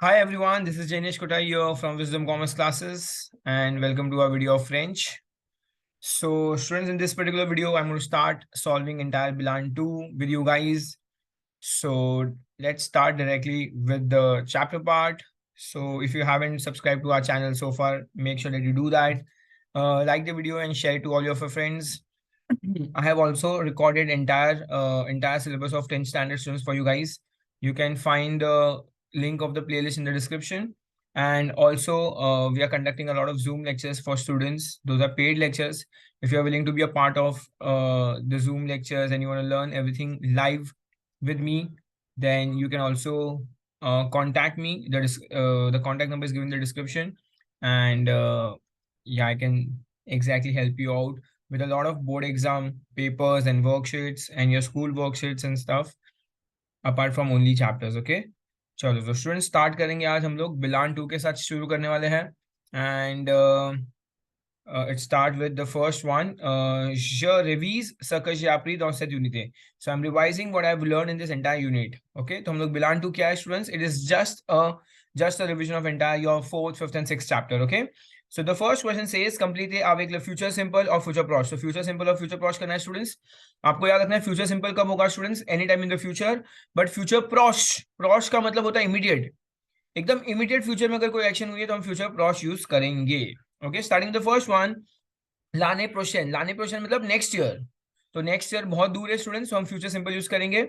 Hi everyone, this is Jaynesh here from Wisdom Commerce Classes and welcome to our video of French. So students, in this particular video, I'm going to start solving entire Bilan 2 with you guys. So let's start directly with the chapter part. So if you haven't subscribed to our channel so far, make sure that you do that. Like the video and share it to all your friends. I have also recorded entire syllabus of 10th standard students for you guys. You can find the link of the playlist in the description. And also, we are conducting a lot of Zoom lectures for students. Those are paid lectures. If you're willing to be a part of the Zoom lectures and you want to learn everything live with me, then you can also contact me. The contact number is given in the description. And yeah, I can exactly help you out with a lot of board exam papers and worksheets and your school worksheets and stuff apart from only chapters. Okay, चलो तो student start करेंगे। आज हम लोग बिलान 2 के साथ शुरू करने वाले हैं and it start with the first one. Je revise ce que j'ai appris dans cette unité. So I'm revising what I've learned in this entire unit. Okay, तो हम लोग बिलान 2 क्या है students? It is just a revision of entire your 4th, 5th and 6th chapter. Okay, so the first question says completely avec le future simple और future proche. So future simple और future proche करना है students. आपको याद रखना है future simple कब होगा students? Anytime in the future. But future proche का मतलब होता है immediate. एकदम immediate future में अगर कोई action हुई है तो हम future proche use करेंगे. Okay, starting the first one. लाने प्रोशन मतलब नेक्स्ट ईयर। तो नेक्स्ट ईयर बहुत दूर है स्टूडेंट्स, तो हम फ्यूचर सिंपल यूज करेंगे।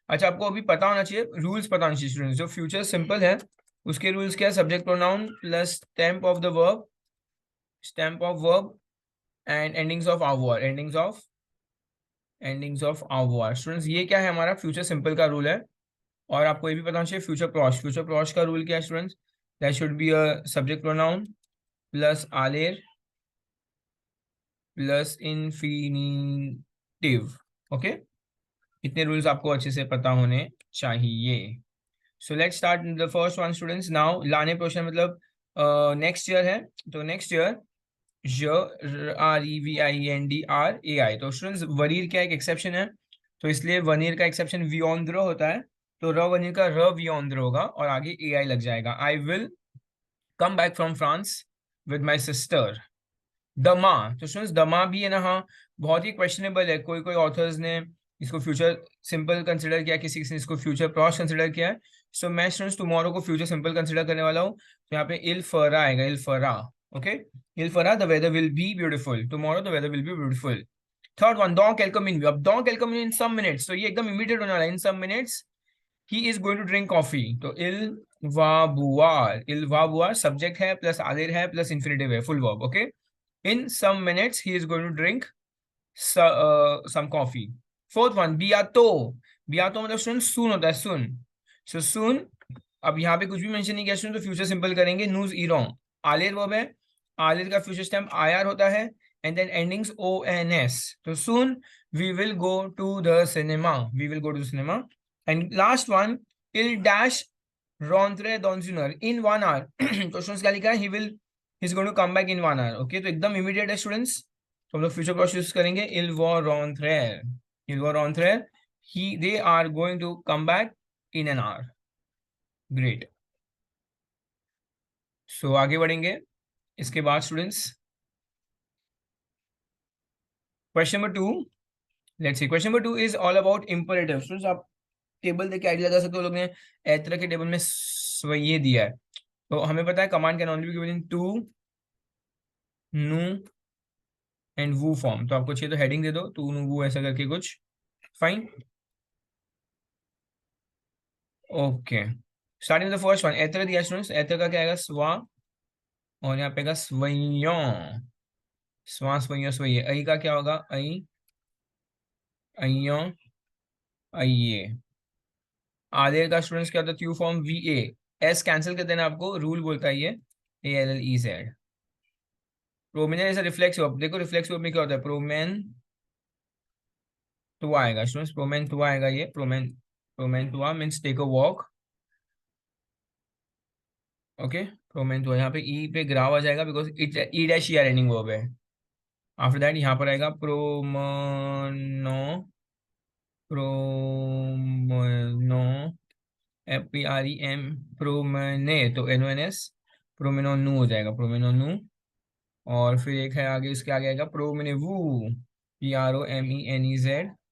अच्छा, आपको अभी पता होना चाहिए, रूल्स पता होना चाहिए स्टूडेंट्स। जो फ्यूचर सिंपल है उसके रूल्स क्या है? Subject pronoun plus stem of verb and endings of आवर। स्टूडेंट्स ये क्या है? हमारा फ्यूचर सिंपल का रूल है। और आपको ये भी पता होना चाहिए फ्यूचर प्रॉश का रूल क्या है students? That should be a subject pronoun plus आलेर प्लस इन्फिनिटिव। ओके, इतने रूल्स आपको अच्छे से पता होने चाहिए। So let's start the first one students. Now लाने प्रोशन मतलब नेक्स्ट ईयर है, तो नेक्स्ट ईयर REVIENDRAI। तो स्टूडेंट्स वरीर क्या एक एक्सेप्शन है, तो इसलिए वनीर का एक्सेप्शन वियोंद्र होता है, तो र वनीर का र वियोंद्र होगा और आगे AI लग जाएगा। I will come back from France with my sister. दमा, तो स्टूडेंट्स दमा भी है ना, हाँ बहुत ही क्वेश्चनेबल है। कोई कोई ऑथर्स ने इसको फ्यूचर सिंपल कंसिडर किया, किसी किसी ने इसको फ्यूचर प्रॉस कंसिडर किया है। सो मैं स्टूडेंट्स टुमारो को फ्यूचर सिंपल कंसिडर करने वाला हूँ, तो यहाँ पे इल फरा आएगा, इल फरा। ओके, इल फरा the weather will be beautiful, tomorrow the weather will be beautiful. Third one, डॉ कैलकम अब डॉ कैलकम इन सम मिनट्स, तो ये एकदम इमीडिएट होने वाला है। In some minutes he is going to drink coffee, तो इल वा बुआर सब्जेक्ट है प्लस आदेर है प्लस इन्फिनेटिव है, full verb. Okay, in some minutes he is going to drink some coffee. Fourth one, biato मतलब सुन सुन होता है, सुन। So soon, अब यहाँ पे कुछ भी मेंशन नहीं किया स्टूडेंट, तो फ्यूचर सिंपल करेंगे। नूज ईरों आलेर वर्ब है, आलेर का फ्यूचर स्टेम आर होता है एंड देन एंडिंग्स ONS। तो soon we will go to the cinema, and last one, il dash rentre dans une heure, in 1 hour। तो स्टूडेंट्स क्या लिखा है? he will He's going to come back in 1 hour। Okay, तो एकदम immediate है students, तो हम लोग फ्यूचर प्रोसेस यूज करेंगे। इल वो रॉन्थ्रे he they are going to come back in an hour. Great. So आगे बढ़ेंगे इसके बाद students. Question number 2, let's see. Question number 2 is all about imperative. Students आप टेबल देख के आइडिया लगा सकते हो, लोग ने एत्र के टेबल में ये दिया है, तो हमें पता है command can only be given in two नू एंड वू फॉर्म। तो आपको चाहिए तो हेडिंग दे दो, टू नू वू ऐसा करके कुछ। Fine, okay. Starting the first one, एत्र दिया स्टूडेंट्स, एत्र का क्या आएगा? स्वा, और यहाँ पे आएगा स्वयों, स्वा स्वयों स्वये। अई का क्या होगा? अई अयों अये। आदेर का स्टूडेंट्स क्या होता है? ट्यू फॉर्म VA। एस कैंसिल कर देना, आपको रूल बोलता है ये ALLEZ। प्रोमिनेंट ऐसा रिफ्लेक्सिव, देखो रिफ्लेक्सिव में क्या होता है? प्रोमेन टू आएगा स्टूडेंट्स, प्रोमेन टू आएगा, ये प्रोमेन टू means take a walk. Okay, प्रोमेन टू यहाँ पे ई पे ग्राव आ जाएगा because it E dash ER ending verb है। आफ्टर दैट यहाँ पर आएगा प्रोमनो PREM प्रोमेने, तो NONS प्रोमेनोनू हो जाएगा, प्रोमेनोनू। और फिर एक है आगे, इसके आगे आएगा प्रोमेनेवू, PROMENEZ,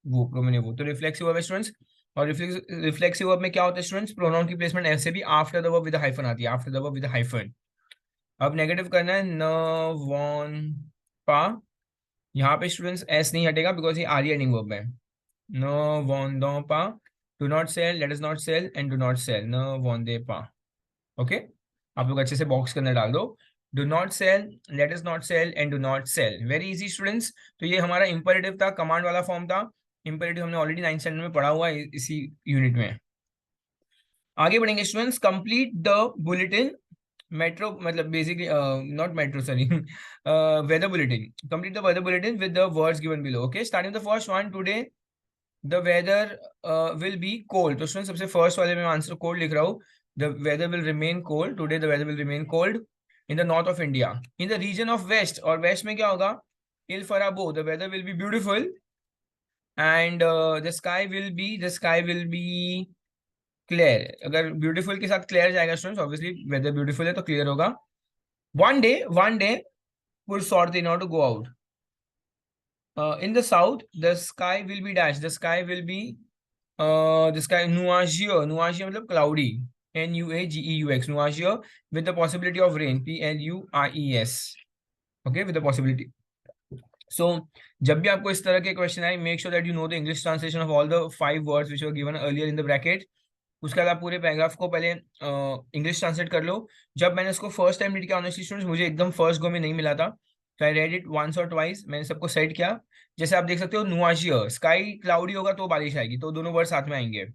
वो प्रोमेनेवू। तो रिफ्लेक्सिव वर्ब है स्टूडेंट्स। और रिफ्लेक्सिव वर्ब में क्या होता है स्टूडेंट्स, प्रोनाउन की प्लेसमेंट ऐसे भी after the verb with hyphen आती है, after the verb with hyphen. अब नेगेटिव करना है, न वॉन पा, यहाँ पे स्टूडेंट्स एस नहीं हटेगा बिकॉज ये आर एंडिंग वर्ब है। न वॉन दो पा, do not sell, let us not sell and do not sell, न वॉन दे पा। ओके, आप लोग अच्छे से बॉक्स के अंदर डाल दो, do not sell, let us not sell and do not sell. Very easy students. तो ये हमारा इंपेरेटिव था, कमांड वाला फॉर्म था। इंपेरेटिव हमने ऑलरेडी 9th स्टैंडर्ड में पढ़ा हुआ है इसी यूनिट में। आगे बढ़ेंगे students, complete the bulletin metro, मतलब basically not metro, sorry, weather bulletin. Complete the weather bulletin with the words given below. Okay, starting the first one, today the weather will be cold. तो student सबसे first वाले में answer cold लिख रहा हूँ। The weather will remain cold. Today the weather will remain cold in the north of India. In the region of west, और west में क्या होगा, Il Farabo, the weather will be beautiful and the sky will be clear. अगर beautiful के साथ clear जाएगा students, obviously weather beautiful है तो clear होगा। One day will sort they not to go out. In the south, the sky will be dash. The sky will be the sky nuagieux. Nuagieux मतलब cloudy. Nuageeux. Nuagieux with the possibility of rain. Plus. Okay, with the possibility. So, जब भी आपको इस तरह के question आए, make sure that you know the English translation of all the 5 words which were given earlier in the bracket. उसके बाद आप पूरे पैराग्राफ को पहले इंग्लिश ट्रांसलेट कर लो। जब मैंने इसको फर्स्ट टाइम रीड किया ऑनेस्टली स्टूडेंट्स, मुझे एकदम फर्स्ट गो में नहीं मिला था, तो आई रेड इट वंस और ट्वाइस, मैंने सबको सेट किया। जैसे आप देख सकते हो, नुआशियर, स्काई क्लाउडी होगा तो बारिश आएगी, तो दोनों वर्ड साथ में आएंगे।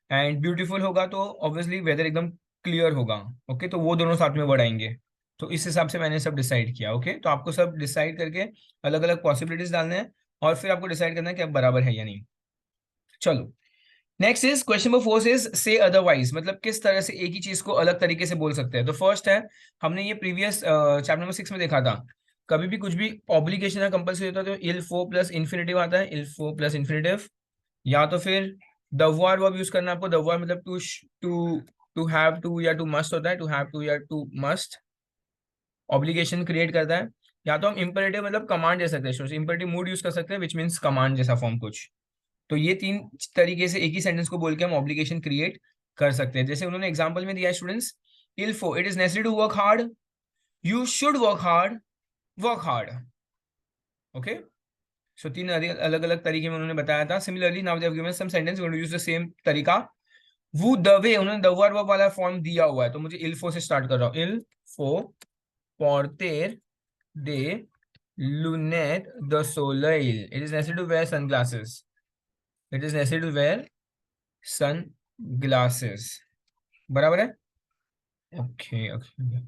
एंड ब्यूटीफुल होगा तो ऑब्वियसली वेदर एकदम क्लियर होगा। ओके, तो वो दोनों साथ में वर्ड आएंगे। तो इस हिसाब से मैंने सब डिसाइड किया। ओके, तो आपको सब डिसाइड करके अलग अलग पॉसिबिलिटीज डालने हैं और फिर आपको डिसाइड करना है कि अब बराबर है या नहीं। चलो, next is question number 4 is से अदरवाइज, मतलब किस तरह से एक ही चीज को अलग तरीके से बोल सकते हैं। तो फर्स्ट है, हमने ये प्रीवियस चैप्टर नंबर 6 में देखा था, कभी भी कुछ भी ऑब्लिगेशन या कंपल्सरी होता है तो इल फो प्लस इन्फिनेटिव आता है, इल फो प्लस इन्फिनेटिव, या तो फिर दवार वर्ब यूज करना आपको। दवार मतलब टू टू हैव टू या टू मस्ट होता है, टू हैव टू या टू मस्ट ऑब्लिगेशन क्रिएट करता है। या तो हम इंपेरेटिव मतलब कमांड दे सकते हैं, इंपेरेटिव मूड यूज कर सकते हैं विच मीन्स कमांड जैसा फॉर्म कुछ। तो ये 3 तरीके से एक ही सेंटेंस को बोल के हम ऑब्लिगेशन क्रिएट कर सकते हैं। जैसे उन्होंने एग्जांपल में दिया है स्टूडेंट्स, इल्फो, it is necessary to work hard, you should work hard, work hard. Okay, so 3 अलग अलग तरीके में उन्होंने बताया था। Similarly now they have given some sentence, we will use the same तरीका। वो द वे, उन्होंने द वर्ब वाला फॉर्म दिया हुआ है, तो मुझे इल्फो से स्टार्ट कर रहा हूँ। इल्फो porter de lunettes de soleil. It is necessary to wear sunglasses. It is necessary to wear sunglasses. बराबर है? ओके ओके,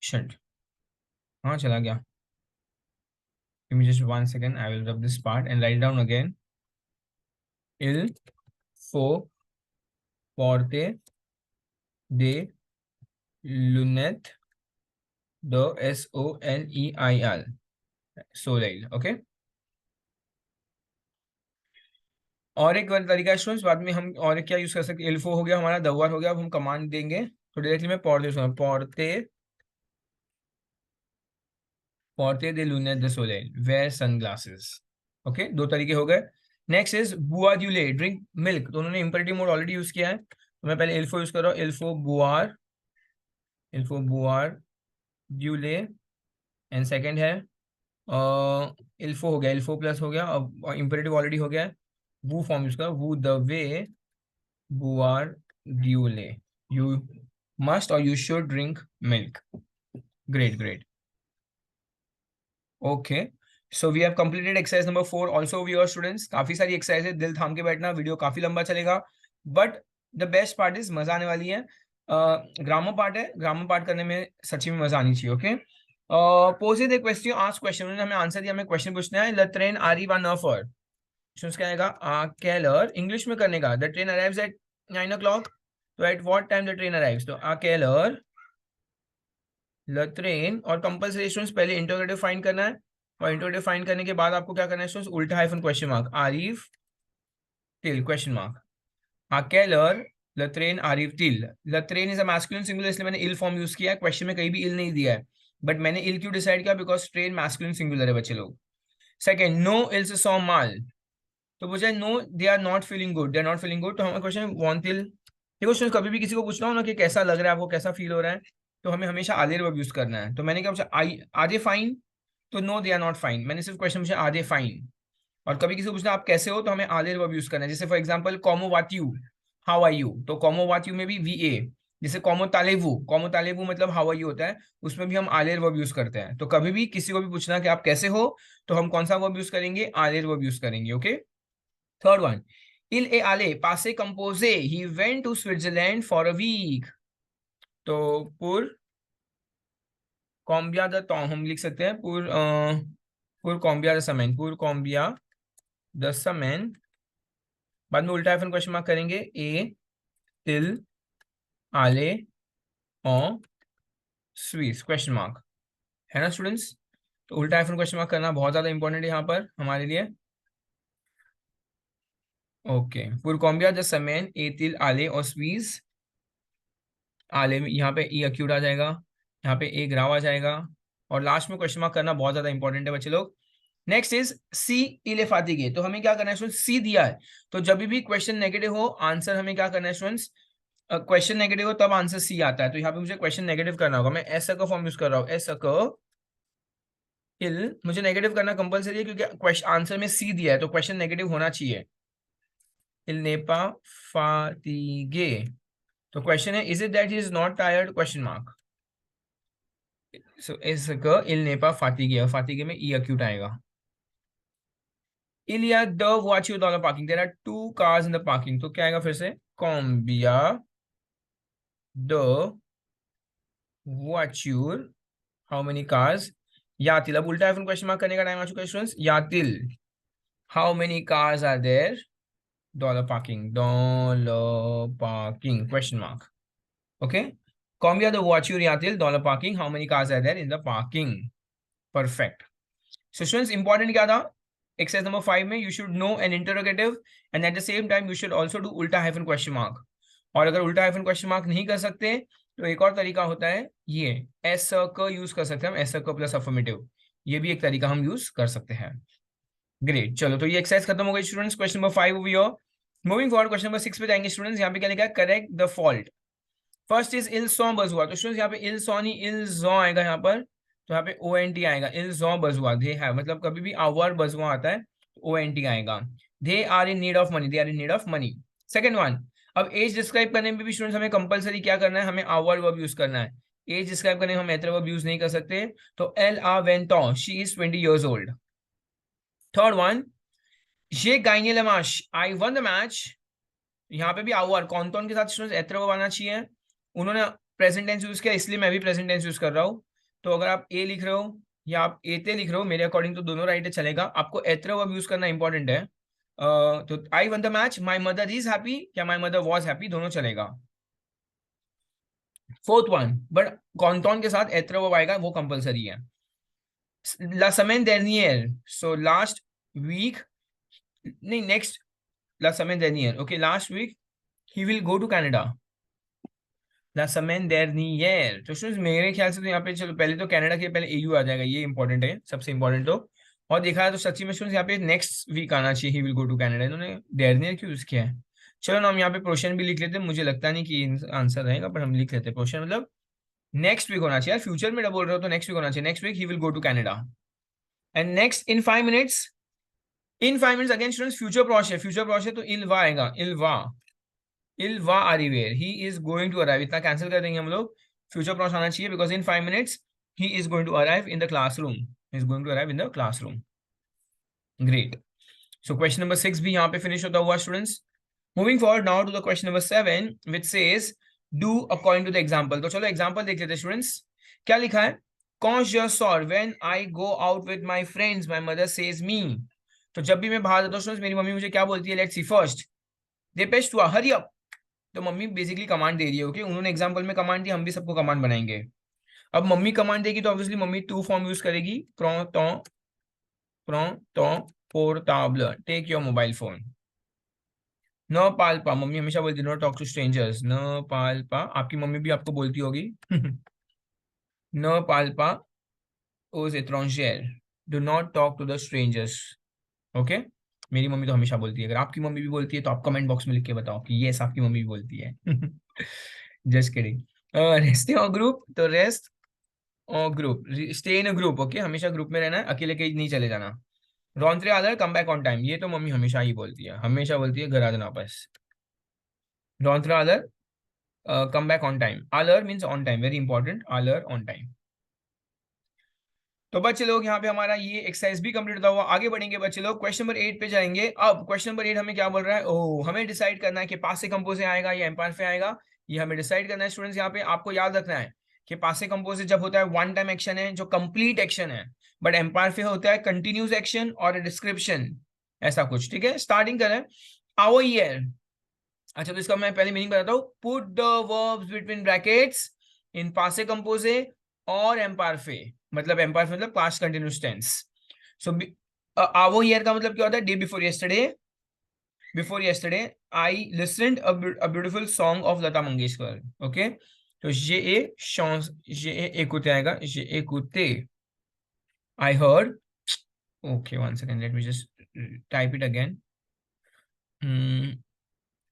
शट, हाँ चला गया। Give me just 1 second. I will rub this part and write down again. Il faut porter des lunettes de soleil. Soleil, okay? और एक तरीका students, बाद में हम और क्या यूज कर सकते हैं। इल्फो हो गया हमारा, दवार हो गया, अब हम कमांड देंगे तो डायरेक्टली मैं पौरते दे लूनेट दे सोलेल, वेयर सनग्लासेस। ओके, 2 तरीके हो गए। नेक्स्ट इज बुआ ड्यूले, ड्रिंक मिल्क। तो उन्होंने इंपेरेटिव मोड ऑलरेडी यूज किया है, तो मैं पहले इल्फो यूज कर रहा हूँ। इल्फो बुआर ड्यूले। एंड सेकेंड है इल्फो हो गया, इल्फो प्लस हो गया, अब इंपेरेटिव ऑलरेडी हो गया है, वो फॉर्म यूज कर, वो द वे बुआर ड्यूले, you must or you should drink milk. Great, great. Okay, so we have completed exercise number 4. Also viewer students, काफी सारी एक्सरसाइज है, दिल थाम के बैठना, वीडियो काफी लंबा चलेगा, but the best part is मजा आने वाली है। ग्रामर पार्ट है, ग्रामर पार्ट करने में सच्ची में मजा आनी चाहिए। ओके, पोजेज ए क्वेश्चन, आस्क क्वेश्चन, उन्होंने हमें आंसर दिया, हमें क्वेश्चन पूछना है। द ट्रेन आरी वन नफर, क्या आएगा, केलर, इंग्लिश में करने का। The train arrives eight 9 o'clock. तो at what time the train arrives, तो केलर द ट्रेन, और कंपल्सरी स्टूडेंट्स पहले इंटरोगेटिव फाइंड करना है, और इंटरोगेटिव फाइंड करने के बाद आपको क्या करना है स्टूडेंट्स, उल्टा हाइफन क्वेश्चन मार्क, आरिफ टिल क्वेश्चन मार्क, केलर लत्रेन आरिफ तिल। लत्रेन इज अ मैस्कुलिन सिंगुलर, इसलिए मैंने इल फॉर्म यूज किया है। क्वेश्चन में कहीं भी इल नहीं दिया है, बट मैंने इल क्यों डिसाइड किया, बिकॉज ट्रेन मैस्कुलिन सिंगुलर है बच्चे लोग। सेकंड, नो इल्स सॉ माल, तो पूछा है no they are not feeling good, they are not feeling good, तो हमारा क्वेश्चन वॉन्ट तिल। ये क्वेश्चन कभी भी किसी को पूछना हो ना कि कैसा लग रहा है आपको, कैसा फील हो रहा है, तो हमें हमेशा आधे वर्ब यूज करना है। तो मैंने क्या पूछा, आई आधे फाइन, तो no they are not fine, मैंने सिर्फ क्वेश्चन पूछा आधे फाइन। और कभी किसी को पूछना आप कैसे हो, तो हमें आधे वर्ब यूज करना है। जैसे फॉर एग्जांपल कॉमो वाट यू, हाउ आर यू, तो कॉमो वाट यू में भी वी ए। जैसे कॉमो तालेवू मतलब हाउ आर यू होता है, उसमें भी हम आलेर वर्ब यूज करते हैं। तो कभी भी किसी को भी पूछना कि आप कैसे हो, तो हम कौन सा वर्ब यूज करेंगे, आलेर वर्ब यूज करेंगे। ओके, थर्ड वन, इल ए आले पासे कंपोजे he went to Switzerland for a week, तो पुर कॉम्बिया द टॉम हम लिख सकते हैं, पुर कॉम्बिया द समेन, पुर कॉम्बिया द समेन। बाद में उल्टा हाइफन क्वेश्चन मार्क करेंगे, ए टिल आले ओ स्वीस क्वेश्चन मार्क, है ना स्टूडेंट्स। तो उल्टा हाइफन क्वेश्चन मार्क करना बहुत ज्यादा इंपॉर्टेंट है यहाँ पर हमारे लिए। ओके, पुर कॉम्बिया द समेन ए टिल आले और स्वीस, आले में यहाँ पे ई अक्यूट आ जाएगा, यहाँ पे ए ग्राव आ जाएगा, और लास्ट में क्वेश्चन मार्क करना बहुत ज्यादा इंपॉर्टेंट है बच्चे लोग। नेक्स्ट इज सी इले फातिगे, तो हमें क्या करना है स्टूडेंट्स, सी दिया है, तो जब भी क्वेश्चन नेगेटिव हो आंसर हमें क्या करना है स्टूडेंट्स, क्वेश्चन नेगेटिव हो तब आंसर सी आता है। तो यहाँ पे मुझे क्वेश्चन नेगेटिव करना होगा, मैं एस का फॉर्म यूज कर रहा हूँ, एस क इल, मुझे नेगेटिव करना कंपलसरी है क्योंकि क्वेश्चन आंसर में सी दिया है, तो क्वेश्चन नेगेटिव होना चाहिए। इल नेपा फातिगे, तो क्वेश्चन है is it that he is not tired, question mark. So S क इल नेपा फातिगे, और फातिगे में ई अक्यूट आएगा। इलिया द वॉच यू डॉलर पार्किंग, there are two cars in the parking, तो क्या आएगा फिर से, कॉम्बिया द वॉच हाउ मेनी कार्स, यातिल, अब उल्टा है क्वेश्चन मार्क करने का टाइम आ चुका है स्टूडेंट्स, यातिल how many cars are there, डॉलर पार्किंग क्वेश्चन मार्क। ओके, कॉम्बिया द वॉच यू यातिल डॉलर पार्किंग, how many cars are there in the parking, perfect. So students important क्या था, एक्सरसाइज नंबर 5 में you should know an interrogative and at the same time you should also do उल्टा हाइफन क्वेश्चन मार्क। और अगर उल्टा hyphen question mark नहीं कर सकते तो एक और तरीका होता है, ये एस क यूज कर सकते हैं हम, एस क प्लस अफर्मेटिव, ये भी एक तरीका हम यूज कर सकते हैं। ग्रेट, चलो तो ये एक्सरसाइज खत्म हो गई students, question number 5 over here. Moving forward question number 6 पे जाएंगे स्टूडेंट्स। यहाँ पे क्या लिखा है, correct the fault. First is इल सॉ बजुआ, तो स्टूडेंट्स यहाँ पे इल सॉ नहीं इल जॉ आएगा यहाँ पर, तो यहाँ पे ओ एन टी आएगा, इल जॉ बजुआ, दे है मतलब कभी भी आवर बजुआ आता है ओ एन टी आएगा। They are in need of money, they are in need of money. Second one, अब एज डिस्क्राइब करने में भी स्टूडेंट्स हमें कंपलसरी क्या करना है, हमें आवर वर्ब यूज करना है। एज डिस्क्राइब करने में हम एत्र वर्ब यूज नहीं कर सकते, तो L R Vento she is 20 years old. Third one, ये गाइने लमाश आई वन द मैच, यहाँ पे भी आवर कौन के साथ स्टूडेंट्स एत्र वर्ब आना चाहिए, उन्होंने प्रेजेंट टेंस यूज किया इसलिए मैं भी प्रेजेंट टेंस यूज कर रहा हूँ। तो अगर आप ए लिख रहे हो या आप एते लिख रहे हो, मेरे अकॉर्डिंग तो दोनों राइट है, चलेगा, आपको एत्र वर्ब यूज करना इंपॉर्टेंट है। तो I one the match, my mother is happy या माई मदर वॉज हैप्पी, दोनों चलेगा। फोर्थ वन, बट कौन के साथ एत्र वर्ब आएगा वो कंपलसरी है। ला समेन dernier, सो लास्ट वीक, नहीं नेक्स्ट, ला समेन dernier, okay last week he will go to Canada, ला समेन dernier। तो स्टूडेंट्स मेरे ख्याल से तो यहाँ पे चलो पहले तो कनाडा के पहले एयू आ जाएगा, ये इंपॉर्टेंट है सबसे इंपॉर्टेंट। तो और देखा है तो सच्ची में स्टूडेंट्स यहाँ पे नेक्स्ट वीक आना चाहिए, he will go to Canada, इन्होंने dernier क्यों यूज किया है। चलो ना हम यहाँ पे प्रोशन भी लिख लेते हैं, मुझे लगता नहीं कि आंसर रहेगा पर हम लिख लेते हैं प्रोशन, मतलब नेक्स्ट वीक होना चाहिए, फ्यूचर में बोल रहे हो तो नेक्स्ट वीक होना चाहिए, next week he will go to Canada. And next in 5 minutes, in 5 minutes again students future प्रॉश है, फ्यूचर प्रॉश है तो इल्वा आएगा, इल्वा, इल्वा अरिवेर, he is going to arrive, इतना कैंसिल कर देंगे हम लोग, फ्यूचर प्रॉश आना चाहिए because in 5 minutes he is going to arrive in the classroom, is going to arrive in the classroom. Great, so question number 6 भी यहाँ पे फिनिश होता हुआ students. Moving forward now to the question number 7 which says do according to the example. तो चलो example देख लेते हैं स्टूडेंट्स, क्या लिखा है, conscious when I go out with my friends my mother says me, तो जब भी मैं बाहर जाता हूँ स्टूडेंट्स मेरी मम्मी मुझे क्या बोलती है, let's see first, they paste हुआ हरी अप, तो मम्मी बेसिकली कमांड दे रही है, ओके उन्होंने एग्जांपल में कमांड दी, हम भी सबको कमांड बनाएंगे। अब मम्मी कमांड देगी तो ऑब्वियसली मम्मी टू फॉर्म यूज करेगी, प्रों तो पोर्टाबल, टेक योर मोबाइल फोन। न पालपा, मम्मी हमेशा बोलती है नो टॉक टू स्ट्रेंजर्स, न पालपा, आपकी मम्मी भी आपको बोलती होगी। न Palpa aux étrangers, do not talk to the strangers, okay. मेरी मम्मी तो हमेशा बोलती है, अगर आपकी मम्मी भी बोलती है तो आप कमेंट बॉक्स में लिख के बताओ कि यस आपकी मम्मी भी बोलती है। Just kidding. रेस्ट और ग्रुप, तो रेस्ट और group, stay in a group, okay, हमेशा ग्रुप में रहना है, अकेले कहीं नहीं चले जाना। रॉन्ट्रे आदर, कम बैक ऑन टाइम, ये तो मम्मी हमेशा ही बोलती है, हमेशा बोलती है घर आ जाना वापस। रॉन्ट्रे आदर, कम बैक ऑन टाइम, आलर means on time, very important, आलर ऑन टाइम। तो बच्चे लोग यहाँ पे हमारा ये एक्सरसाइज भी कंप्लीट होता हुआ आगे बढ़ेंगे बच्चे लोग, क्वेश्चन नंबर 8 पे जाएंगे। अब क्वेश्चन नंबर 8 हमें क्या बोल रहा है, ओह, हमें डिसाइड करना है कि पास से कंपोज आएगा या एम्पायर से आएगा, ये हमें डिसाइड करना है स्टूडेंट्स। यहाँ पे आपको याद रखना है कि पास से कंपोज जब होता है वन टाइम एक्शन है, जो कंप्लीट एक्शन है, बट एम्पायर से होता है कंटिन्यूस एक्शन और डिस्क्रिप्शन, ऐसा कुछ, ठीक है। स्टार्टिंग करें, आओ ईयर। अच्छा, तो इसका मैं पहले मीनिंग बताता हूँ, put the verbs between brackets in पासे कंपोजे और एम्पारफे, मतलब एम्पारफे मतलब पास्ट कंटिन्यूस टेंस। सो आवो ईयर का मतलब क्या होता है, day before yesterday, before yesterday I listened a beautiful song of Lata Mangeshkar, okay. तो ये écouté आएगा, ये écouté, I heard, okay, one second, let me just type it again,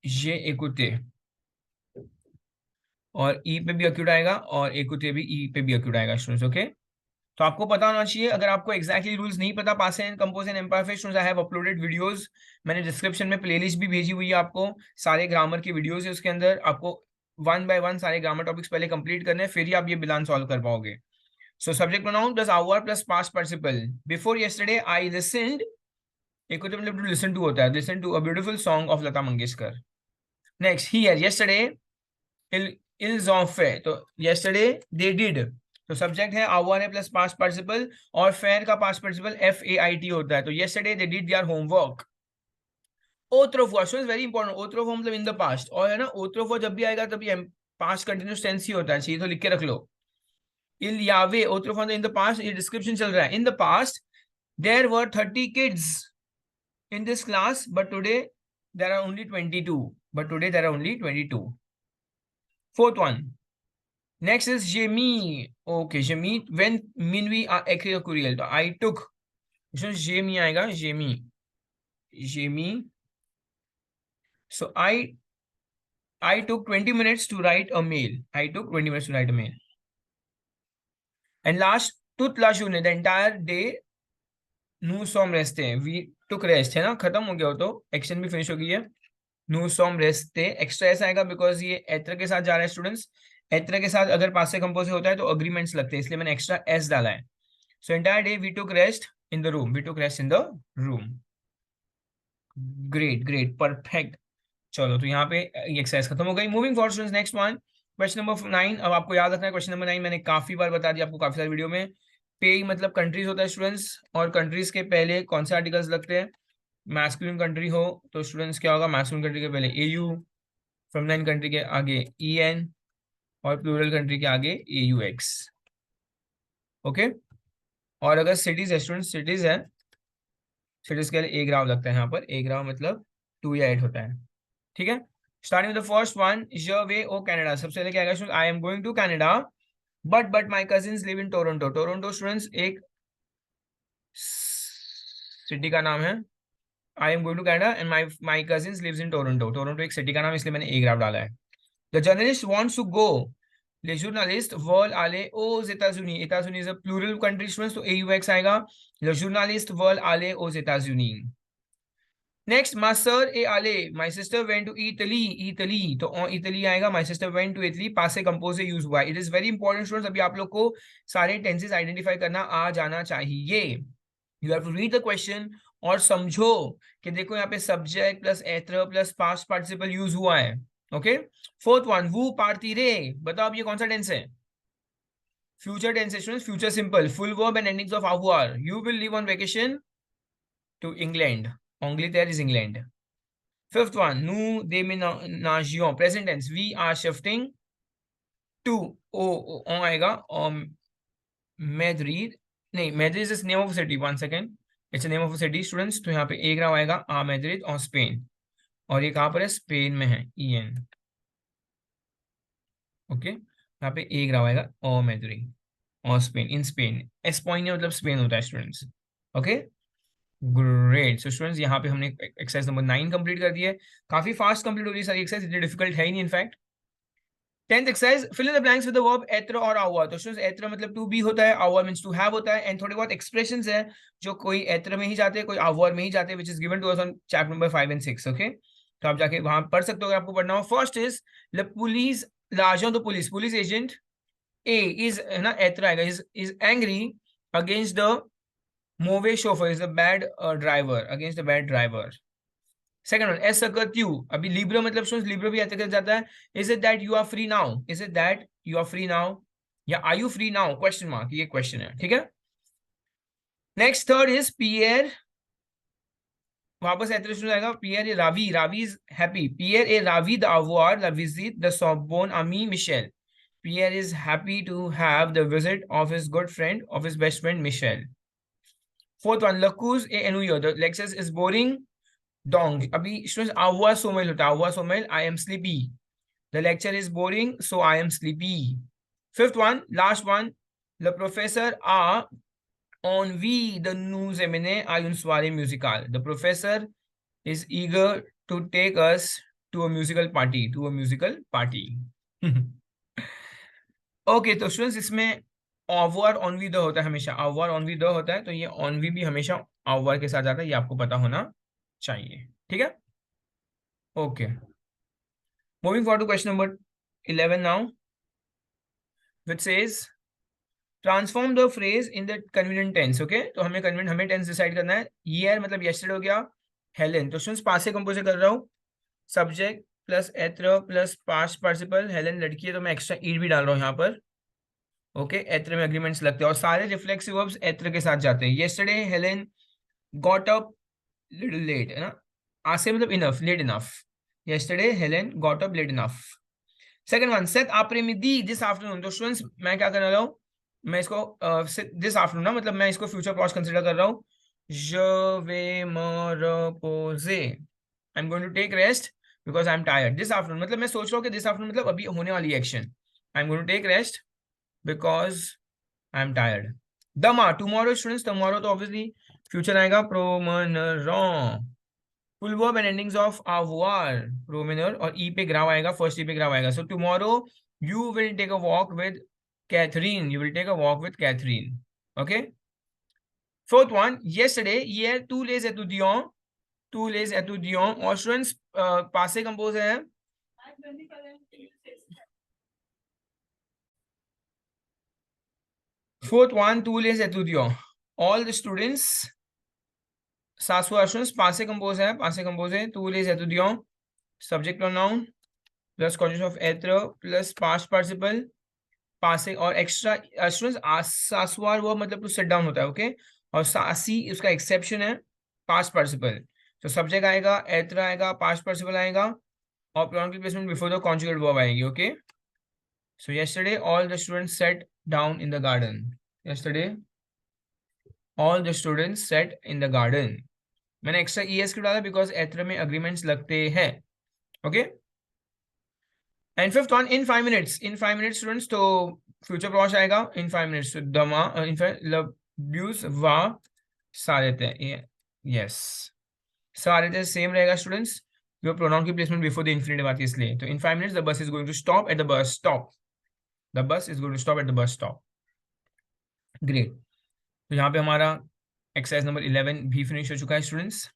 ये écouté, और ई पे भी अक्यूट आएगा और écouté भी ई पे भी अक्यूट आएगा स्टूडेंट्स, ओके। तो आपको पता होना चाहिए, अगर आपको एक्जैक्टली रूल्स नहीं पता पास एंड कंपोज एंड एम्पायर फेस, आई हैव अपलोडेड वीडियोस, मैंने डिस्क्रिप्शन में प्लेलिस्ट भी भेजी हुई है आपको, सारे ग्रामर की वीडियोस है उसके अंदर, आपको वन बाय वन सारे ग्रामर टॉपिक्स पहले कंप्लीट करने हैं, फिर ही आप ये बिलान सॉल्व कर पाओगे। सो सब्जेक्ट प्रोनाउन प्लस आवर plus past participle, before yesterday I listened, एक तो मतलब टू लिसन टू होता है, listen to a beautiful song of Lata Mangeshkar. Next, हियर यस्टरडे इल्स ऑफ है, तो यस्टरडे दे डिड, तो सब्जेक्ट है आवर है प्लस पास्ट पार्टिसिपल, और फेयर का पास्ट पार्टिसिपल FAIT होता है, तो yesterday they did their homework. ओथ्रोफुआ, सो इज वेरी इंपॉर्टेंट, ओथ्रोफुआ मतलब इन द पास्ट, और है ना ओथ्रोफुआ जब भी आएगा तभी पास्ट कंटिन्यूस टेंस ही होता है, चाहिए तो लिख के रख लो। इल यावे, ओथ्रोफुआ इन द पास्ट, ये डिस्क्रिप्शन चल रहा है, in the past there were 30 kids in this class, but today there are only 22, but today there are only 22. Fourth one, next is Jemi, okay, Jemi, when mean we are equilibrial, तो I took, इसमें Jemi आएगा, Jemi, Jemi, so I took 20 minutes to write a mail, I took 20 minutes to write a mail. And last, toute la journée, the entire day nous sommes restés, we took rest, है ना, खत्म हो गया हो तो action भी finish हो गई है। नो सॉम रेस्टे, एक्स्ट्रा एस आएगा बिकॉज ये एत्र के साथ जा रहा है स्टूडेंट्स, एत्र के साथ अगर पास से कंपोज होता है तो अग्रीमेंट्स लगते हैं, इसलिए मैंने एक्स्ट्रा एस डाला है। So entire day we took rest in the room, we took rest in the room. Great great perfect. चलो, तो यहाँ पे ये एक्सरसाइज खत्म हो गई। Moving for students, next one, question number 9। अब आपको याद रखना है क्वेश्चन नंबर 9 मैंने काफी बार बता दिया आपको, काफी सारी वीडियो में। पे मतलब कंट्रीज होता है स्टूडेंट्स, और कंट्रीज के पहले कौन से आर्टिकल्स लगते हैं, मैस्कुलिन कंट्री हो तो स्टूडेंट्स क्या होगा, मैस्कुलिन कंट्री के पहले AU, फेमिनिन कंट्री के आगे EN, और प्लूरल कंट्री के आगे AUX, ओके। और अगर सिटीज है स्टूडेंट्स, सिटीज है, सिटीज के लिए A ग्राफ लगता है यहाँ पर, A ग्राफ मतलब 2 या 8 होता है, ठीक है। Starting with the first one, ज वे ओ कनाडा, सबसे पहले क्या आएगा, I am going to Canada but my cousins live in Toronto, Toronto students एक सिटी का नाम है, I am going to Canada and my cousins lives in Toronto, Toronto एक सिटी का नाम, इसलिए मैंने A ग्राफ डाला है। The journalist wants to go, les journalistes veulent aller aux États-Unis, États-Unis is a plural country students, तो AUX आएगा, les journalistes veulent aller aux États-Unis. Next, ma sœur est allée, my sister went to Italy, Italy, तो Italy आएगा, my sister went to Italy, पासे compose use हुआ, it is very important students, अभी आप लोग को सारे टेंसेस आइडेंटिफाई करना आ जाना चाहिए। You have to read the question और समझो कि देखो यहाँ पे सब्जेक्ट प्लस एत्र प्लस पास्ट पार्टिसिपल यूज हुआ है, ओके। फोर्थ वन, वो पार्टीरे, बताओ अब ये कौन सा टेंस है, फ्यूचर टेंस है students, future simple, full verb and endings of avoir, you will leave on vacation to England, Angleterre is England. Fifth one, nous déménagions, present tense, we are shifting to, on आएगा, Madrid, नहीं, Madrid is the name of a city, one second, it's a name of a city students, तो यहाँ पे A ग्राम आएगा, Madrid और Spain, और ये कहाँ पर है, स्पेन में है, EN। ओके, यहाँ पे ए ग्राफ आएगा, ओ मैद्री, और स्पेन, इन स्पेन, एस्पाइनिया मतलब स्पेन होता है students. Okay, great. So students यहाँ पे हमने एक्सरसाइज नंबर 9 कंप्लीट कर दी है। काफी फास्ट कंप्लीट हो रही है सारी एक्सरसाइज, इतनी डिफिकल्ट है ही नहीं in fact. 10th exercise, fill in the blanks with the verb एत्र और आवर। तो स्टूडेंट्स एत्र मतलब टू बी होता है, आवर मींस टू हैव होता है, एंड थोड़े बहुत एक्सप्रेशंस है जो कोई एत्र में ही जाते हैं, कोई आवर में ही जाते हैं, which is given to us on chapter number 5 and 6। Okay, तो आप जाके वहां पढ़ सकते हो अगर आपको पढ़ना हो। फर्स्ट इज द पुलिस, लार्जर द पुलिस, पुलिस एजेंट ए इज, है ना, एत्र आएगा, इज एंग्री अगेंस्ट द मोवे chauffeur, is the bad driver, against the bad driver. Second one, एस सकत यू, अभी लिब्रो मतलब स्टूडेंट्स लिब्रो भी ऐसे कर जाता है। Is it that you are free now, is it that you are free now, या are you free now, question mark, ये क्वेश्चन है, ठीक है। नेक्स्ट थर्ड इज पियर, वापस एट्रिब्यूशन आएगा, पियर ए रावी, रावी इज हैप्पी, पियर ए रावी द अवॉर ला विजिट द सोबोन अमी Michel, Pierre is happy to have the visit of his good friend, of his best friend Michel. Fourth one, लक्यूज ए एनुयो, द लेक्चर इज बोरिंग डोंग, अभी स्टूडेंट्स आवा सोमेल होता है, आवा सोमेल, I am sleepy, the lecture is boring so I am sleepy। fifth one, last one, the professor a envie de nous emmener à une soirée musicale, the professor is eager to take us to a musical party, to a musical party। Okay, तो students इसमें over ऑनवी the होता है हमेशा, over ऑनवी the होता है, तो ये ऑनवी भी हमेशा ओवर के साथ आता है, ये आपको पता होना चाहिए, ठीक है। Okay, moving forward to question number 11 now, which says transform the phrase in the convenient tense. Okay, तो हमें टेंस डिसाइड करना है। ईयर मतलब यस्टरडे हो गया, हेलेन, तो स्टूडेंट्स पास्ट से कंपोज कर रहा हूँ, सब्जेक्ट प्लस एत्र प्लस पास्ट पार्टिसिपल, हेलेन लड़की है तो मैं एक्स्ट्रा ईड भी डाल रहा हूँ यहाँ पर। ओके, एत्र में एग्रीमेंट्स लगते हैं और सारे रिफ्लेक्सिव वर्ब्स एत्र के साथ जाते हैं। Yesterday Helen got up little late, है ना, आसे मतलब enough, late enough, yesterday Helen got up late enough. Second one, सेट आपरे में दी दिस आफ्टरनून, तो स्टूडेंट्स मैं क्या कर रहा हूँ, मैं इसको दिस आफ्टरनून ना, मतलब मैं इसको फ्यूचर क्लॉज कंसीडर कर रहा हूँ। Je vais me reposer, I am going to take rest because I am tired. This afternoon मतलब मैं सोच रहा हूँ कि दिस आफ्टरनून मतलब अभी होने वाली action, I am going to take rest because I am tired. दमा टुमारो, स्टूडेंट्स टुमारो तो ऑब्वियसली फ्यूचर आएगा, प्रोमनरो, full verb and endings of avoir, प्रोमिनर, और ई पे ग्राव आएगा, फर्स्ट ई पे ग्राव आएगा। So tomorrow you will take a walk with Catherine, you will take a walk with Catherine. Okay, fourth one, yesterday hier tous les étudiants, tous les étudiants, और स्टूडेंट्स पासे कंपोज है, fourth one, tous les étudiants, all the students, सासु students पासे कंपोज है, पासे कंपोज है, tous les étudiants, subject pronoun plus conjugation of एत्र प्लस पास्ट पार्टिसिपल, पासे और एक्स्ट्रा स्टूडेंट्स सासुआर वो मतलब टू सिट डाउन होता है। ओके, और सासी उसका एक्सेप्शन है, पास्ट पार्टिसिपल, तो सब्जेक्ट आएगा, एत्र आएगा, पास्ट पार्टिसिपल आएगा, और प्रोनाउन की placement before the conjugate verb आएगी। Okay, so yesterday all the students set down in the garden, yesterday all the students set in the garden, मैंने extra E S क्यों डाला बिकॉज एत्र में अग्रीमेंट्स लगते हैं। Okay, and fifth one, in 5 minutes, in 5 minutes students, तो future प्रॉश आएगा, इन 5 मिनट्स, दमा लब्यूज वा सारे, यस, सारे सेम रहेगा स्टूडेंट्स, जो प्रोनाउन की प्लेसमेंट बिफोर द इंफिनिटिव आती है इसलिए। तो in 5 minutes the bus is going to stop at the bus stop, the bus is going to stop at the bus stop. Great, तो यहाँ पे हमारा एक्सरसाइज नंबर 11 भी फिनिश हो चुका है students.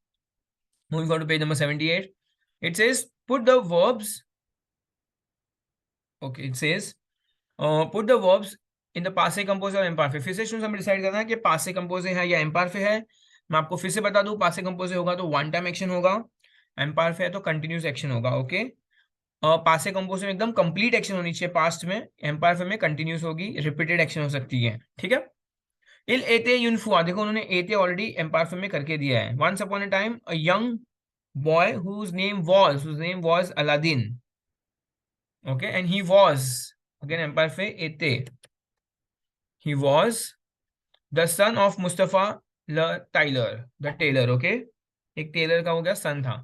Moving on to page number 78, it says put the verbs, okay, it says put the verbs in the पासे कंपोज और एम्पार्फे। फिर से हमें डिसाइड करना है कि पासे कंपोज है या एम्पार्फे है। मैं आपको फिर से बता दूं, पासे कंपोज होगा तो वन टाइम एक्शन होगा, एम्पार्फे है तो कंटिन्यूस एक्शन होगा। ओके, पासे कंपोज में एकदम कंप्लीट एक्शन होनी चाहिए पास्ट में, एम्पार्फे में कंटिन्यूस होगी, रिपीटेड एक्शन हो सकती है, ठीक है। इल एते यूनफुआ, देखो उन्होंने एते ऑलरेडी एम्पार्फे में करके दिया है। Once upon a time a young boy whose name was Aladdin, okay, and he was, again एम्पार्फे एते, he was the son of Mustafa the tailor, the tailor, okay, एक टेलर का हो गया सन था।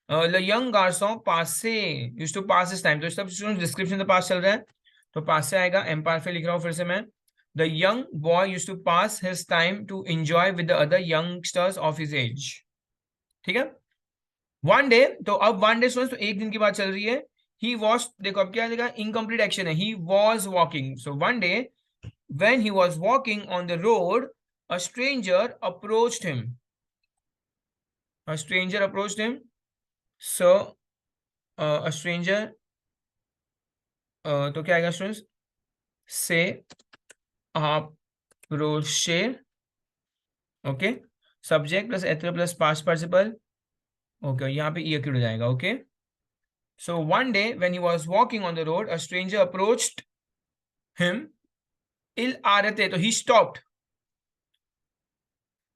द यंग गार्सों पासे used to pass this time, तो सब स्टूडेंट डिस्क्रिप्शन द पास चल रहा है, तो पास से आएगा, एम्पायर लिख रहा हूँ फिर से मैं। The young boy used to pass his time to enjoy with the other youngsters of his age. ठीक है। वन डे, तो अब वन डे स्टूडेंट्स, तो एक दिन की बात चल रही है। ही वॉज, देखो अब क्या देगा, इनकम्प्लीट एक्शन है, he was walking, so one day when he was walking on the road, a stranger approached him. A stranger approached him. So, a stranger, तो क्या आएगा स्टूडेंट्स, से approach, ओके, सब्जेक्ट प्लस एथर plus past participle, okay, यहाँ पे ई हो जाएगा, okay. So one day when he was walking on the road, a stranger approached him. इल आरते, तो he stopped.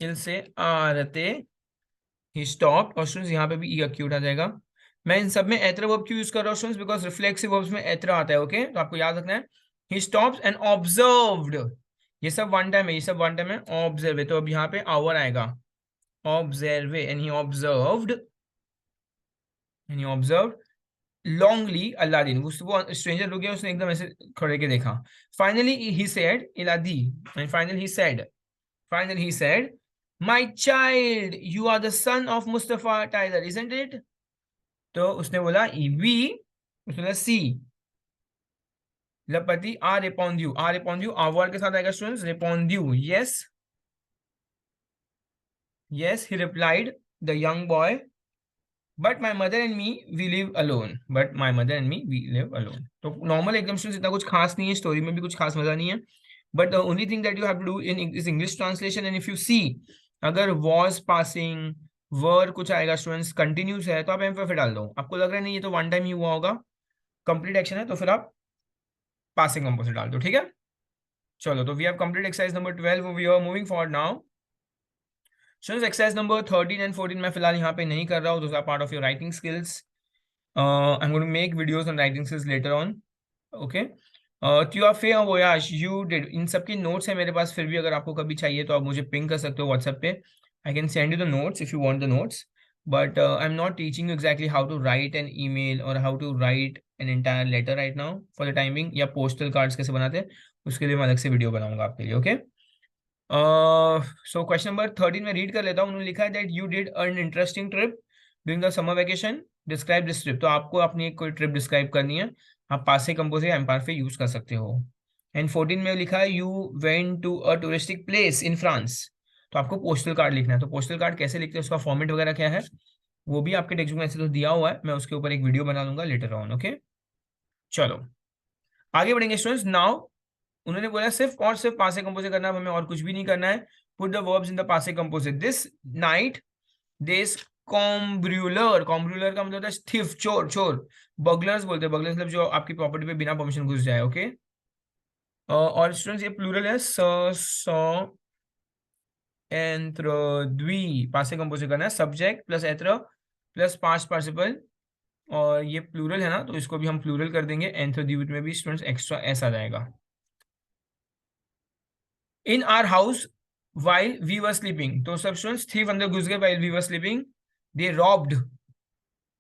इल से आरते, ही स्टॉप्ड, और स्टूडेंट्स यहाँ पे भी ई अक्यूट आ जाएगा। मैं इन सब में एथर वर्ब क्यों यूज कर रहा हूँ स्टूडेंट्स, बिकॉज रिफ्लेक्सिव वर्ब्स में एथर आता है, ओके, तो आपको याद रखना है। ही स्टॉप्स एंड ऑब्जर्व्ड, ये सब वन टाइम है, ये सब वन टाइम है, ऑब्जर्व है, तो अब यहाँ पे आवर आएगा, observe, and he observed, and he observed longly Aladdin, वो स्ट्रेंजर रुक गया, उसने एकदम ऐसे खड़े के देखा। फाइनली ही सेड इलादी, and finally he said, My child, you are the son of Mustafa Tyler, isn't it? तो उसने बोला वी, उसने बोला सी, लपति are upon you, are upon you आवर के साथ आएगा students, upon you, yes yes, he replied the young boy, but my mother and me we live alone, but my mother and me we live alone. तो normal एकदम students, इतना कुछ खास नहीं है, स्टोरी में भी कुछ खास मजा नहीं है, but the only thing that you have to do in is English translation, and if you see, अगर वॉज पासिंग वर कुछ आएगा स्टूडेंट्स, कंटिन्यूस है, तो आप एम पे डाल दो, आपको लग रहा है नहीं ये तो वन टाइम ही हुआ होगा, कंप्लीट एक्शन है, तो फिर आप पासिंग कंपोजिट डाल दो, ठीक है। चलो, तो we have complete exercise number 12, we are moving forward now. Students exercise number 13 and 14 मैं फिलहाल यहाँ पे नहीं कर रहा हूँ, those are part of your writing skills, I am going to make videos on writing skills later on, okay. To your फे वोयाज यू डिड, इन सबके नोट्स है मेरे पास, फिर भी अगर आपको कभी चाहिए तो आप मुझे पिंग कर सकते हो व्हाट्सएप पे, I can send you the notes if you want the notes, but I am not teaching you exactly how to write an email और how to write an entire letter right now for the timing, या postal cards कैसे बनाते हैं उसके लिए मैं अलग से वीडियो बनाऊंगा आपके लिए, ओके। सो क्वेश्चन नंबर 13 में रीड कर लेता हूँ, उन्होंने लिखा है that you did earn interesting trip during the summer vacation, describe this trip, तो आपको अपनी एक कोई ट्रिप डिस्क्राइब करनी है, आप पासे कंपोज या एम्पायर पे यूज कर सकते हो। एंड 14 में लिखा है you went to a touristic place in France, तो आपको पोस्टल कार्ड लिखना है, तो पोस्टल कार्ड कैसे लिखते हैं, उसका फॉर्मेट वगैरह क्या है वो भी आपके टेक्स्ट बुक में ऐसे तो दिया हुआ है, मैं उसके ऊपर एक वीडियो बना लूंगा लेटर ऑन, ओके। चलो आगे बढ़ेंगे स्टूडेंट्स, नाउ उन्होंने बोला सिर्फ और सिर्फ पासे कंपोजिट करना है, हमें और कुछ भी नहीं करना है। Put the verbs in the पासे कंपोजिट, दिस नाइट दिस कॉम्ब्रुलर, कॉम्ब्रुलर का मतलब होता है थिफ, चोर, चोर, बगलर्स बोलते हैं, बगलर्स मतलब जो आपकी प्रॉपर्टी पे बिना परमिशन घुस जाए, ओके। और स्टूडेंट्स ये प्लूरल है, सौ एंत्र द्वि, पासे कंपोजिट करना है, सब्जेक्ट प्लस एंत्र प्लस पास्ट पार्टिसिपल, और ये प्लूरल है ना, तो इसको भी हम प्लूरल कर देंगे, एंथ्रो द्वित में भी स्टूडेंट्स एक्स्ट्रा एस आ जाएगा। In our house while we were sleeping, तो सब स्टूडेंट्स थीफ अंदर घुस गए while we were sleeping, they robbed,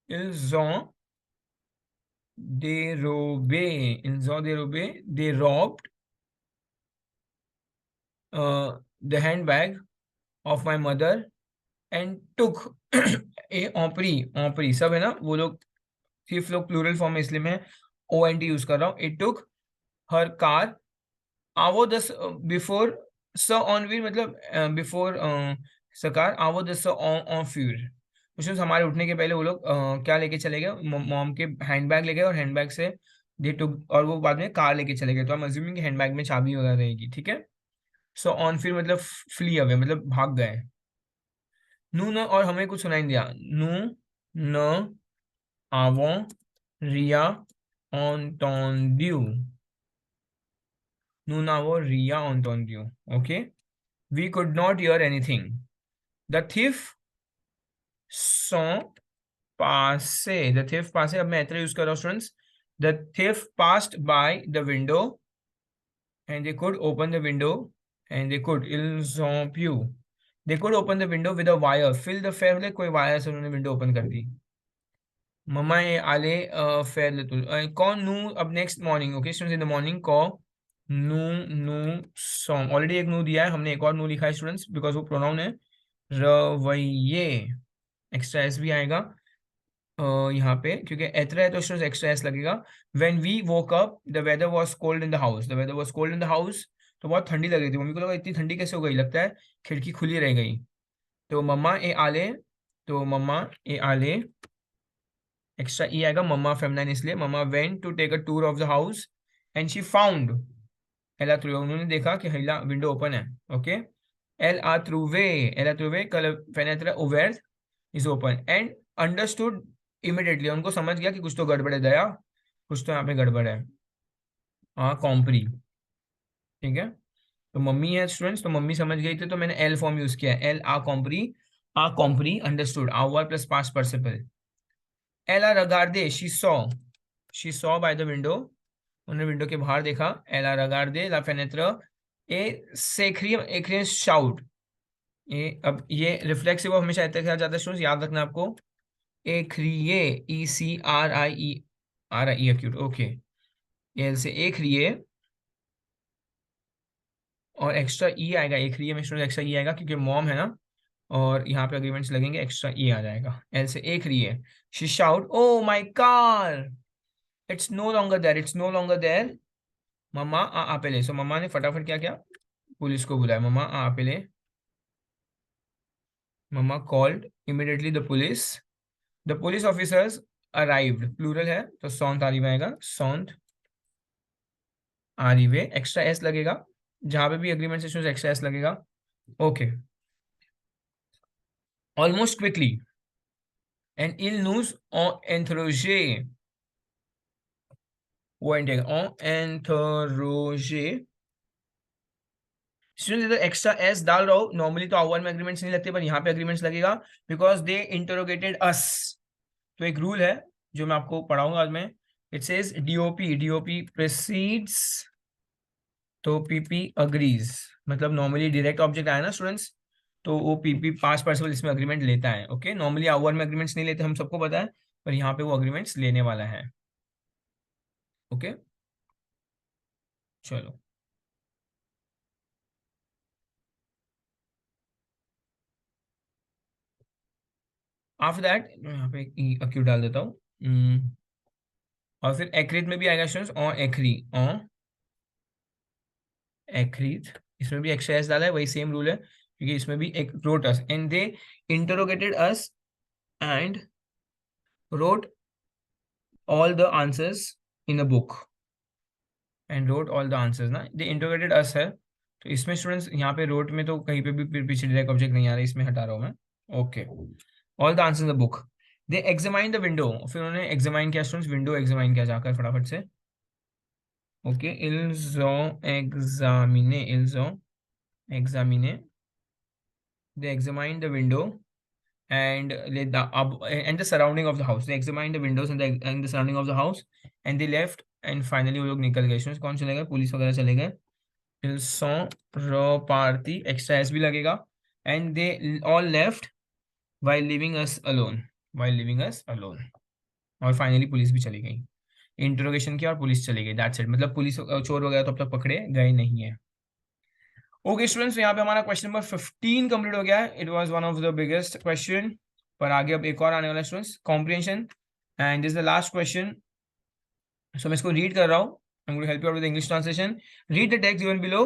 ils ont dérobé, ils ont dérobé, they robbed the handbag of my mother and took a empris सब है ना वो लोग, थीफ लोग प्लूरल फॉर्म में इसलिए मैं ओ एन टी यूज कर रहा हूँ, it took her car, आवो दस बिफोर स ऑन व्हील, मतलब बिफोर सकार आवो दस ऑन फ्यूर, कुछ हमारे उठने के पहले वो लोग क्या लेके चले गए, मॉम के हैंडबैग ले गए, और हैंडबैग से दे टुक, और वो बाद में कार लेके चले गए, तो हम अज्यूमिंग कि हैंडबैग में चाबी वगैरह रहेगी, ठीक है। सो ऑन फिर मतलब फ्ली अवे, मतलब भाग गए। नू न, और हमें कुछ सुनाई नहीं दिया, नू न आवो रिया entendu, nous n'avons rien entendu, okay, we could not hear anything, the thief sont passés, the thief passé, अब मैं इतना यूज कर रहा हूँ students, the thief passed by the window and they could open the window, and they could, ils ont pu, they could open the window with a wire, fill the fair, मतलब कोई wire से उन्होंने window open कर दी, मम्मा ए आले फेर little कौन नू अब next morning okay students in the morning कॉ नू नू सॉन्ग ऑलरेडी एक नू दिया है हमने एक और नू लिखा है स्टूडेंट्स बिकॉज वो प्रोनाउन है रवैये एक्स्ट्रा एस भी आएगा यहाँ पे क्योंकि एत्र है तो स्टूडेंट्स एक्स्ट्रा एस लगेगा when we woke up the weather was cold in the house the weather was cold in the house तो बहुत ठंडी लग रही थी मम्मी को लगा इतनी ठंडी कैसे हो गई लगता है खिड़की खुली रह गई तो मम्मा ए आले तो मम्मा ए आले एक्स्ट्रा ई आएगा मम्मा फेमिनाइन इसलिए मम्मा went to take a tour of the house and she found एला थ्रू उन्होंने देखा कि हिला विंडो ओपन है ओके एल आत्रुवे कल फेनेत्र ओवेर is open and understood immediately उनको समझ गया कि कुछ तो गड़बड़ है दया कुछ तो यहाँ पे गड़बड़ है हाँ कॉम्प्री ठीक है तो मम्मी है स्टूडेंट्स तो मम्मी समझ गई थी तो मैंने एल फॉर्म यूज किया एल आ कॉम्प्री अंडरस्टूड आवर प्लस पास्ट पार्टिसिपल एला रगार्डे she saw by the window उन्होंने विंडो के बाहर देखा एला रगार्डे ला फेनेत्र ए सेक्रियम एक्रियम शाउट ये अब ये रिफ्लेक्सिव हमेशा ऐसे कहा जाता है स्टूडेंट्स याद रखना आपको एक्रिए ECRIE एक्यूट ओके एल से एक्रिए और एक्स्ट्रा ई आएगा एक्रिए में स्टूडेंट एक्स्ट्रा ई आएगा क्योंकि मॉम है ना और यहाँ पे अग्रीमेंट्स लगेंगे एक्स्ट्रा ई आ जाएगा एल से एक्रिए she shout oh my car it's no longer there it's no longer there मम्मा आ पहले सो मम्मा ने फटाफट क्या किया पुलिस को बुलाया मम्मा आ पहले मम्मा called immediately the police officers arrived plural है तो सौंत आरिवे आएगा सौंत आरिवे एक्स्ट्रा एस लगेगा जहां पे भी अग्रीमेंट सेक्शन एक्स्ट्रा एस लगेगा ओके ऑलमोस्ट क्विकली एंड इल न्यूज ऑन एंथरोजे वो एंटेगा ऑन एंथरोजे स्टूडेंट इधर एक्स्ट्रा एस डाल रहा हूं नॉर्मली तो आवर में अग्रीमेंट्स नहीं लगते पर यहाँ पे अग्रीमेंट्स लगेगा बिकॉज दे इंटरोगेटेड अस तो एक रूल है जो मैं आपको पढ़ाऊंगा आज में इट सेज डीओपी प्रेसीड्स तो पीपी अग्रीज मतलब नॉर्मली डायरेक्ट ऑब्जेक्ट आया ना स्टूडेंट्स तो वो पीपी पास्ट पार्टिसिपल इसमें अग्रीमेंट लेता है ओके नॉर्मली आवर में अग्रीमेंट्स नहीं लेते हम सबको पता है पर यहाँ पे वो अग्रीमेंट्स लेने वाला है ओके चलो आफ्टर दैट यहाँ पे अक्यू डाल देता हूँ और फिर एक्रीत में भी आएगा स्टूडेंट्स और एक्रीत इसमें भी एक्स्ट्रा एस डाला है वही सेम रूल है क्योंकि इसमें भी एक wrote us and they interrogated us and wrote all the answers in a book and wrote all the answers ना they interrogated us है तो इसमें स्टूडेंट्स यहाँ पे wrote में तो कहीं पे भी पीछे डायरेक्ट ऑब्जेक्ट नहीं आ रहा इसमें हटा रहा हूँ मैं okay all the answers in the book they examined the window फिर उन्होंने examine किया स्टूडेंट्स विंडो examine किया जाकर फटाफट से okay ils ont examiné they examined the window and and the surrounding of the house they examined the windows and the surrounding of the house and they left and finally वो लोग निकल गए students कौन चले गए police वगैरह चले गए ils sont repartis extra S भी लगेगा and they all left while leaving us alone और फाइनली पुलिस भी चली गई इंटरोगेशन किया और पुलिस चली गई दैट्स इट मतलब पुलिस चोर वगैरह तो अब तक पकड़े गए नहीं है ओके स्टूडेंट्स यहाँ पे हमारा क्वेश्चन नंबर 15 कंप्लीट हो गया है it was one of the biggest question पर आगे अब एक और आने वाला students comprehension and this is the last question so मैं इसको रीड कर रहा हूँ I am going to help you out with English translation read the text given below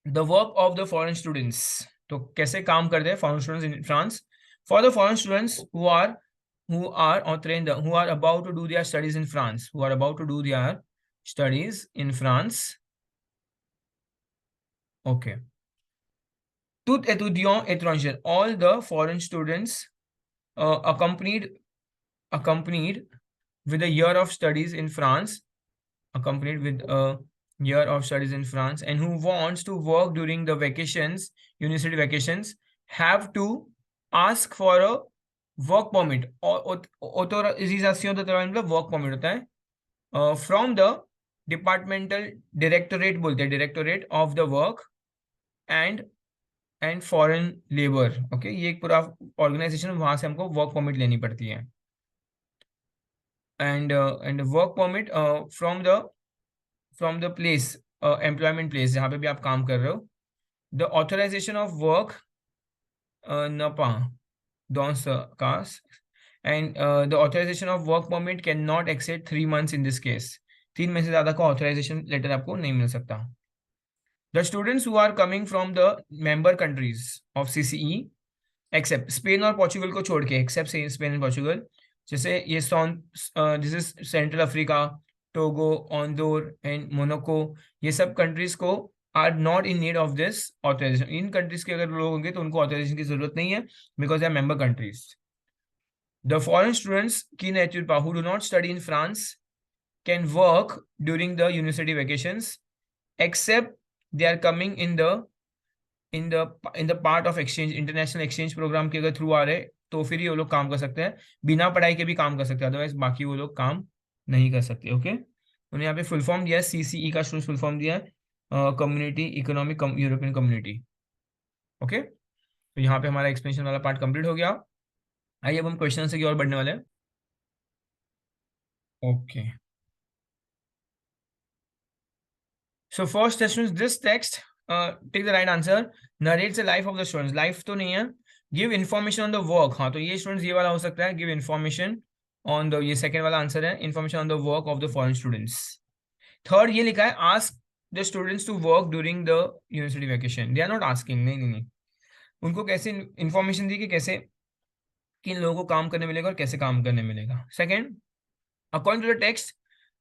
the work of the foreign students तो कैसे काम करते हैं foreign students in France for the foreign students who are about to do their studies in France okay tout étudiant étranger all the foreign students accompanied with a year of studies in France and who wants to work during the university vacations have to ask for a work permit autorización de trabajo मतलब work permit होता है from the departmental directorate बोलते हैं directorate of the work and foreign labour okay ये एक पूरा organisation वहां से हमको वर्क परमिट लेनी पड़ती है and work permit from the place, employment place जहाँ पे भी आप काम कर रहे हो. The authorization of work NAPA dans ce cas, and the authorization of work permit cannot exceed 3 months in this case. 3 महीने से ज्यादा का authorization letter आपको नहीं मिल सकता. The students who are coming from the member countries of CCE except Spain और Portugal को छोड़ के, एक्सेप्ट स्पेन एंड पोर्चुगल, जैसे ये this is central Africa, Togo, Andorra and Monaco, ये सब कंट्रीज को are not in need of this authorization. इन कंट्रीज के अगर लोग होंगे तो उनको ऑथराइजेशन की जरूरत नहीं है, because they are member countries. The foreign students की natural who do not study in France can work during the university vacations except they are coming in the part of exchange, international exchange program के अगर through आ रहे तो फिर ही वो लोग काम कर सकते हैं. बिना पढ़ाई के भी काम कर सकते हैं, अदरवाइज बाकी वो लोग काम नहीं कर सकते. ओके, उन्होंने यहाँ पे फुल फॉर्म दिया है, सीसीई का फुल फॉर्म दिया है, community economic European community. Okay, तो यहाँ पे हमारा एक्सप्लेनेशन वाला पार्ट कंप्लीट हो गया. आइए अब हम क्वेश्चन से की ओर बढ़ने वाले हैं. Okay, so first question is this text, take the right answer, narrates the life of the students. Life तो नहीं है, give information on the work. हाँ, तो ये students ये वाला हो सकता है, give information on the, ये second वाला आंसर है, information on the work of the foreign students. Third ये लिखा है, ask the students to work during the university vacation. They are not asking, नहीं नहीं नहीं, उनको कैसे information दी कि कैसे, किन लोगों को काम करने मिलेगा और कैसे काम करने मिलेगा. Second, according to the text,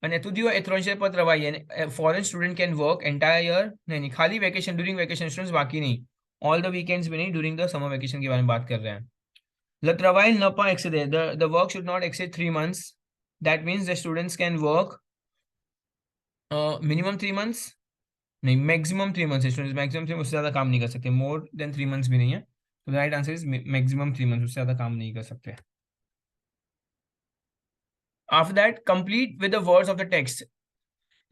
an estudio étranger पर travailler, a foreign student can work entire year. नहीं, खाली वेकेशन, ड्यूरिंग वेकेशन स्टूडेंट्स, बाकी नहीं, ऑल द वीकेंड्स भी नहीं, ड्यूरिंग द समर वेकेशन के बारे में बात कर रहे हैं. Le travail ne pas excéder, the work should not exceed 3 months. That means the students can work minimum 3 months, नहीं, maximum 3 months. स्टूडेंट्स मैक्सिमम 3 उससे ज्यादा काम नहीं कर सकते, मोर देन 3 months भी नहीं है. तो right answer is maximum 3 months, उससे ज्यादा काम नहीं कर सकते. After that, complete with the words of the text.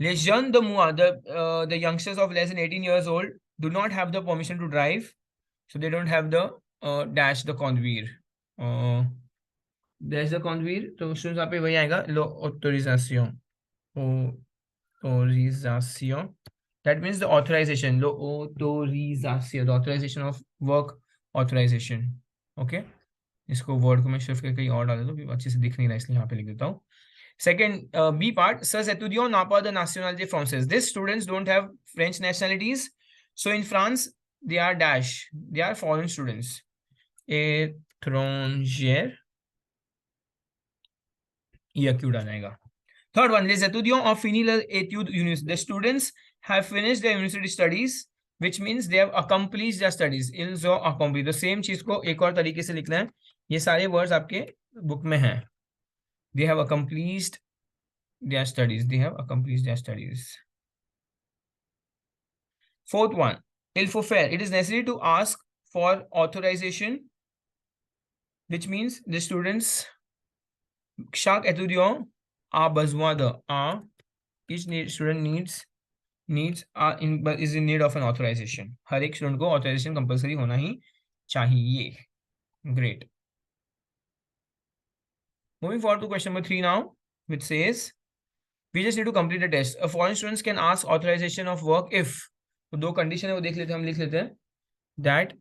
Les jeunes de moi, the youngsters of less than 18 years old, do not have the permission to drive, so they don't have the dash the conduire. Dash the conduire, तो students यहाँ पे वही आएगा, l'autorisation. Autorisation. That means the authorization. L'autorisation, the authorization of work authorization. Okay. इसको word को मैं shift करके कहीं और डाल देता हूँ, अच्छे से दिख नहीं रहा इसलिए यहाँ पे लिख देता हूँ. Second, B part, ces étudiants n'ont pas de nationalité française. These students don't have French nationalities. So in France, they are dash. They are foreign students. Étrangers. ये क्यों डाला जाएगा? Third one, les étudiants ont fini leurs études universitaires. The students have finished their university studies, which means they have accomplished their studies. Ils ont accompli. The same चीज को एक और तरीके से लिखना है. ये सारे वर्ड्स आपके बुक में हैं. They have accomplished their studies. They have accomplished their studies. Fourth one, il faut faire. It is necessary to ask for authorization, which means the students, chaque étudiant a besoin de, each student is in need of an authorization. हर एक student को authorization compulsory होना ही चाहिए. Great. Moving forward to question number 3 now, which says, we just need to complete the test. A foreign students can ask authorization of work if, तो दो condition है वो देख लेते हैं, हम लिख लेते हैं, that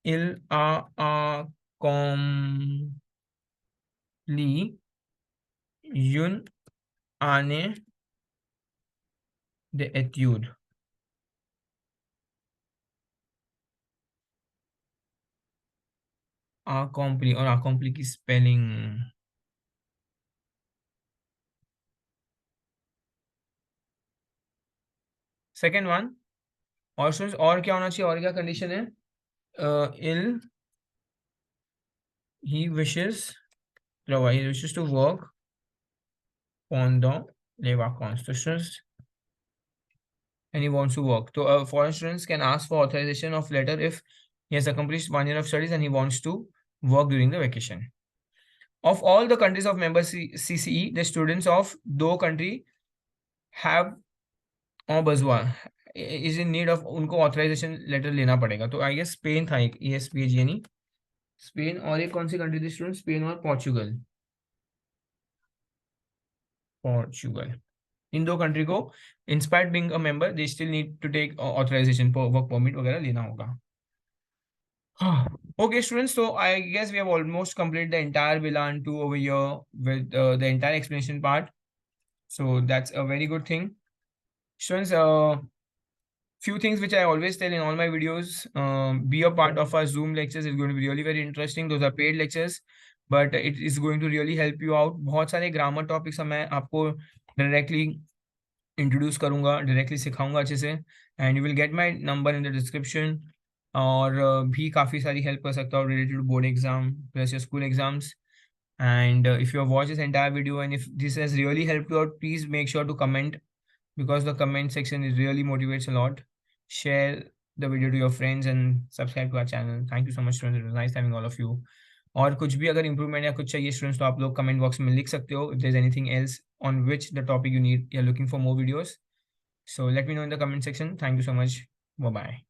il a accompli une année d'études. Accompli और accompli की स्पेलिंग, सेकेंड वन, और स्टूडेंट्स और क्या होना चाहिए, और क्या कंडीशन है, he wishes to work pendant les vacances. So students, and he wants to work. So foreign students can ask for authorization of letter if he has accomplished 1 year of studies and he wants to work during the vacation. Of all the countries of member CCE, the students of दो country have besoin is in need of, उनको authorization letter लेना पड़ेगा. तो I guess Spain था एक, Spain, और एक कौन सी कंट्री थी स्टूडेंट, स्पेन और पोर्चुगल. पोर्चुगल। इन दो कंट्री को inspired being a member they still need to take authorisation, work permit वगैरह लेना होगा। Okay, students, so I guess we have almost completed the entire Bilan 2 over here with the entire explanation part. So that's a very good thing. Students, few things which I always tell in all my videos, be a part of our Zoom lectures. It's going to be really very interesting. Those are paid lectures, but it is going to really help you out. बहुत सारे grammar topics मैं आपको directly introduce करूँगा, directly सिखाऊंगा अच्छे से, and you will get my number in the description. और भी काफ़ी सारी हेल्प कर सकता हूँ related to board exam plus your school exams. And if you have watched this entire video and if this has really helped you out, please make sure to comment, because the comment section is really motivates a lot. Share the video to your friends and subscribe to our channel. Thank you so much, students. It was nice having all of you. और कुछ भी अगर improvement या कुछ चाहिए students, तो आप लोग comment box में लिख सकते हो if there's anything else on which the topic you need, you're looking for more videos. So let me know in the comment section. Thank you so much. Bye bye.